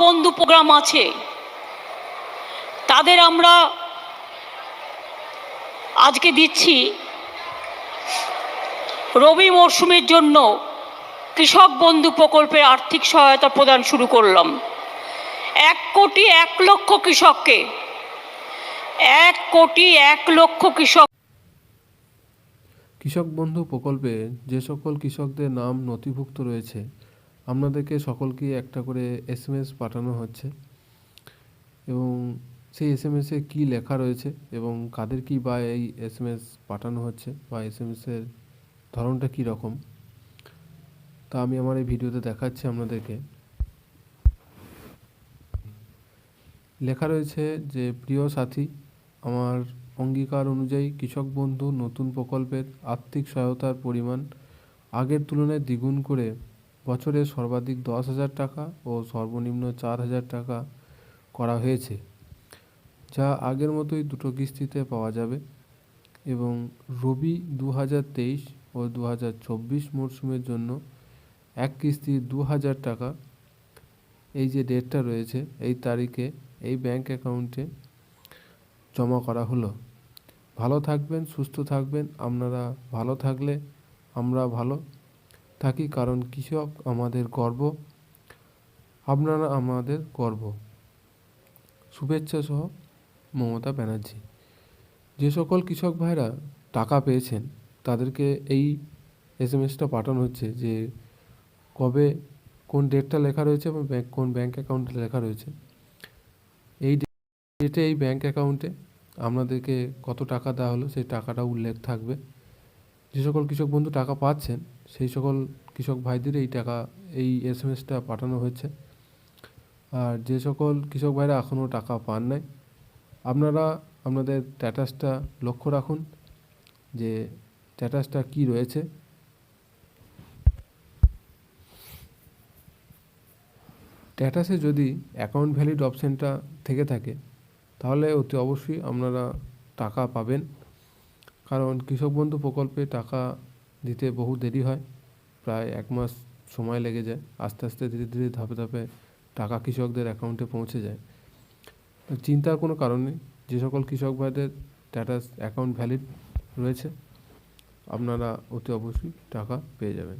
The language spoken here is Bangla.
বন্ধু প্রোগ্রাম আছে, তাদের আমরা আজকে দিচ্ছি রবি মরশুমের জন্য কৃষক বন্ধু প্রকল্পের আর্থিক সহায়তা প্রদান শুরু করলাম 1,01,00,000 কৃষককে। 1,01,00,000 কৃষক। কৃষক বন্ধু প্রকল্পে যে সকল কৃষকদের নাম নথিভুক্ত রয়েছে আপনাদেরকে সকলকে একটা করে SMS পাঠানো হচ্ছে এবং সেই SMS-এ কী লেখা রয়েছে এবং কাদের কি বা এই SMS পাঠানো হচ্ছে বা SMS-এর ধরনটা কী রকম তা আমি আমার এই ভিডিওতে দেখাচ্ছি আপনাদেরকে। লেখা রয়েছে যে প্রিয় সাথী, আমার অঙ্গীকার অনুযায়ী কৃষক বন্ধু নতুন প্রকল্পের আর্থিক সহায়তার পরিমাণ আগের তুলনায় দ্বিগুণ করে বছরে সর্বাধিক 10,000 টাকা ও সর্বনিম্ন 4,000 টাকা করা হয়েছে, যা আগের মতোই দুটো কিস্তিতে পাওয়া যাবে এবং রবি 2023 ও 2024 মরশুমের জন্য এক কিস্তি 2,000 টাকা এই যে ডেটটা রয়েছে এই তারিখে এই ব্যাংক অ্যাকাউন্টে জমা করা হলো। ভালো থাকবেন, সুস্থ থাকবেন। আপনারা ভালো থাকলে আমরা ভালো থাকি, কারণ কৃষক আমাদের গর্ব, আপনারা আমাদের গর্ব। শুভেচ্ছা সহ মমতা ব্যানার্জি। যে সকল কৃষক ভাইরা টাকা পেয়েছেন তাদেরকে এই SMS-টা পাঠানো হচ্ছে যে কবে কোন ডেটটা লেখা রয়েছে এবং কোন ব্যাংক অ্যাকাউন্টে লেখা রয়েছে। এই ডেটে এই ব্যাংক অ্যাকাউন্টে আপনাদেরকে কত টাকা দেওয়া হলো সেই টাকাটা উল্লেখ থাকবে। যে সকল কৃষক বন্ধু টাকা পাচ্ছেন সেই সকল কৃষক ভাইদের এই টাকা এই SMS-টা পাঠানো হচ্ছে। আর যে সকল কৃষক ভাইরা এখনও টাকা পান নাই আপনারা আপনাদের স্ট্যাটাসটা লক্ষ্য রাখুন যে স্ট্যাটাসটা কী রয়েছে। স্ট্যাটাসে যদি অ্যাকাউন্ট ভ্যালিড অপশানটা থেকে থাকে তাহলে অতি অবশ্যই আপনারা টাকা পাবেন, কারণ কৃষক বন্ধু প্রকল্পে টাকা দিতে বহু দেরি হয়, প্রায় 1 মাস সময় লেগে যায়। আস্তে আস্তে ধীরে ধীরে ধাপে ধাপে টাকা কৃষকদের অ্যাকাউন্টে পৌঁছে যায়। চিন্তার কোনো কারণ নেই। যে সকল কৃষক ভাইদের স্ট্যাটাস অ্যাকাউন্ট ভ্যালিড রয়েছে আপনারা অতি অবশ্যই টাকা পেয়ে যাবেন।